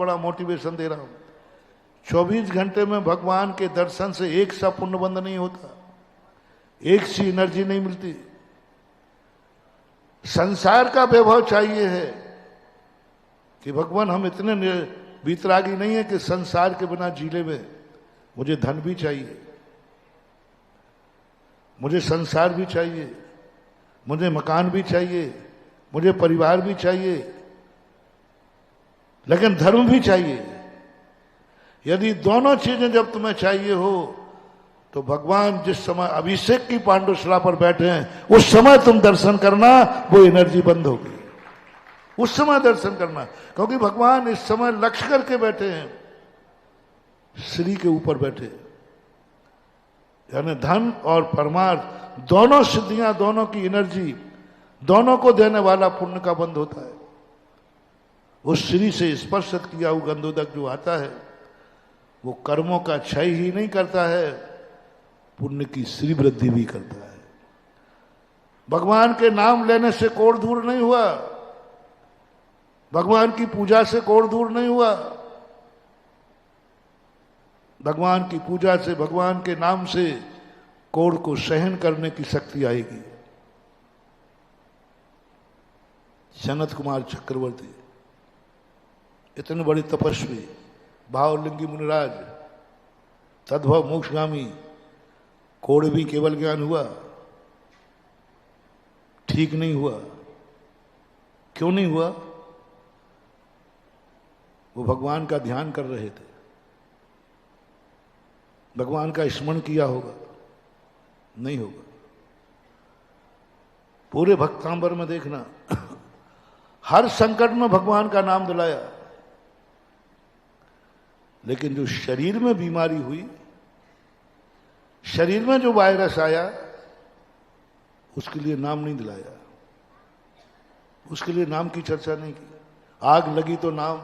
बड़ा मोटिवेशन दे रहा हूं। 24 घंटे में भगवान के दर्शन से एक सा पुण्यबंध नहीं होता, एक सी एनर्जी नहीं मिलती। संसार का वैभव चाहिए है कि भगवान हम इतने वीतरागी नहीं है कि संसार के बिना जीले में। मुझे धन भी चाहिए, मुझे संसार भी चाहिए, मुझे मकान भी चाहिए, मुझे परिवार भी चाहिए, लेकिन धर्म भी चाहिए। यदि दोनों चीजें जब तुम्हें चाहिए हो तो भगवान जिस समय अभिषेक की पांडुशिला पर बैठे हैं उस समय तुम दर्शन करना, वो एनर्जी बंद होगी। उस समय दर्शन करना, क्योंकि भगवान इस समय लक्ष्य करके बैठे हैं, श्री के ऊपर बैठे, यानी धन और परमार्थ दोनों सिद्धियां, दोनों की एनर्जी, दोनों को देने वाला पुण्य का बंध होता है। उस श्री से स्पर्शित किया हुआ गंधोदक जो आता है वो कर्मों का क्षय ही नहीं करता है, पुण्य की श्री वृद्धि भी करता है। भगवान के नाम लेने से कोढ़ दूर नहीं हुआ, भगवान की पूजा से कोढ़ दूर नहीं हुआ। भगवान की पूजा से, भगवान के नाम से कोढ़ को सहन करने की शक्ति आएगी। सनत कुमार चक्रवर्ती इतने बड़े तपस्वी, भावलिंगी मुनिराज, तद्भव मोक्षगामी, कोढ़ भी केवल ज्ञान हुआ, ठीक नहीं हुआ। क्यों नहीं हुआ? वो भगवान का ध्यान कर रहे थे, भगवान का स्मरण किया होगा, नहीं होगा। पूरे भक्तांबर में देखना, हर संकट में भगवान का नाम दिलाया, लेकिन जो शरीर में बीमारी हुई, शरीर में जो वायरस आया, उसके लिए नाम नहीं दिलाया, उसके लिए नाम की चर्चा नहीं की। आग लगी तो नाम,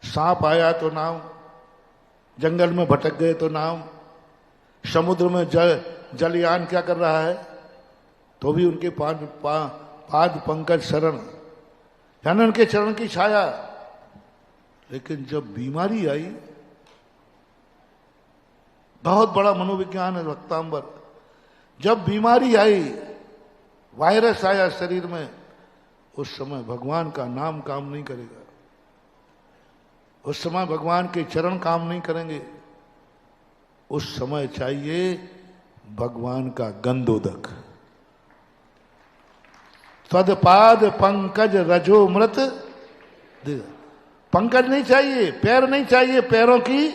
सांप आया तो नाम, जंगल में भटक गए तो नाम, समुद्र में जलयान क्या कर रहा है तो भी उनके पाद पंकज शरण, यानी उनके चरण की छाया। लेकिन जब बीमारी आई, बहुत बड़ा मनोविज्ञान है भक्तांबर, जब बीमारी आई, वायरस आया शरीर में, उस समय भगवान का नाम काम नहीं करेगा, उस समय भगवान के चरण काम नहीं करेंगे। उस समय चाहिए भगवान का गंधोदक। तदपाद पंकज रजो मृत, पंकज नहीं चाहिए, पैर नहीं चाहिए, पैरों की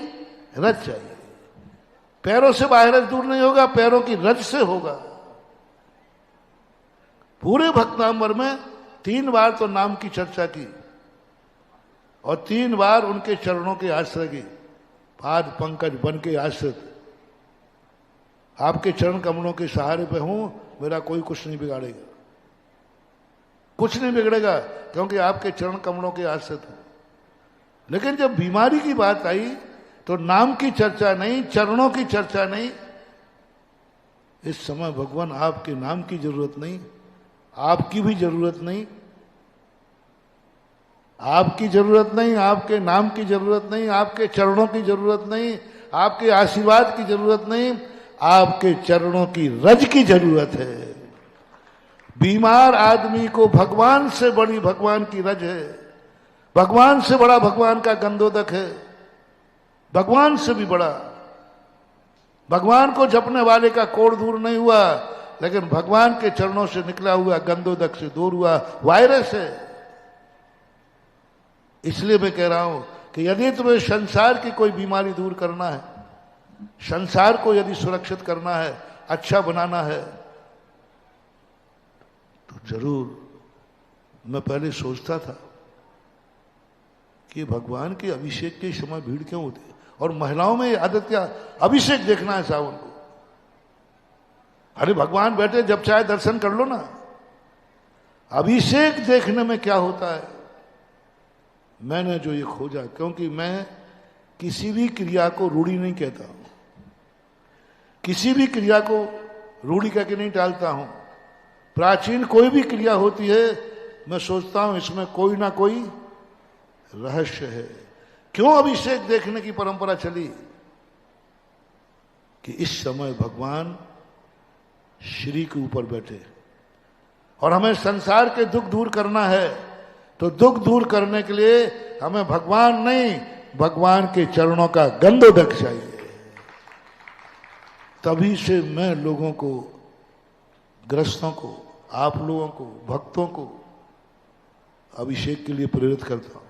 रज चाहिए। पैरों से वायरस दूर नहीं होगा, पैरों की रज से होगा। पूरे भक्तांबर में 3 बार तो नाम की चर्चा की और 3 बार उनके चरणों के आश्रय की, पाद पंकज बन के आश्रित। आपके चरण कमलों के सहारे पे हूं, मेरा कोई कुछ नहीं बिगाड़ेगा, कुछ नहीं बिगड़ेगा, क्योंकि आपके चरण कमलों के आश्रित हूं। लेकिन जब बीमारी की बात आई तो नाम की चर्चा नहीं, चरणों की चर्चा नहीं। इस समय भगवान आपके नाम की जरूरत नहीं, आपकी भी जरूरत नहीं, आपकी जरूरत नहीं, आपके नाम की जरूरत नहीं, आपके चरणों की जरूरत नहीं, आपके आशीर्वाद की जरूरत नहीं, आपके चरणों की रज की जरूरत है। बीमार आदमी को भगवान से बड़ी भगवान की रज है, भगवान से बड़ा भगवान का गंधोदक है, भगवान से भी बड़ा। भगवान को जपने वाले का कोढ़ दूर नहीं हुआ, लेकिन भगवान के चरणों से निकला हुआ गंधोदक से दूर हुआ वायरस है। इसलिए मैं कह रहा हूं कि यदि तुम्हें संसार की कोई बीमारी दूर करना है, संसार को यदि सुरक्षित करना है, अच्छा बनाना है, तो जरूर, मैं पहले सोचता था कि भगवान के अभिषेक के समय भीड़ क्यों होती है, और महिलाओं में आदत क्या, अभिषेक देखना है सावन को। अरे भगवान बैठे, जब चाहे दर्शन कर लो ना। अभिषेक देखने में क्या होता है, मैंने जो ये खोजा, क्योंकि मैं किसी भी क्रिया को रूढ़ी नहीं कहता हूं, किसी भी क्रिया को रूढ़ी करके नहीं टालता हूं। प्राचीन कोई भी क्रिया होती है, मैं सोचता हूं इसमें कोई ना कोई रहस्य है, क्यों अभिषेक देखने की परंपरा चली? कि इस समय भगवान श्री के ऊपर बैठे और हमें संसार के दुख दूर करना है, तो दुख दूर करने के लिए हमें भगवान नहीं, भगवान के चरणों का गंधोदक चाहिए। तभी से मैं लोगों को, ग्रस्तों को, आप लोगों को, भक्तों को अभिषेक के लिए प्रेरित करता हूं।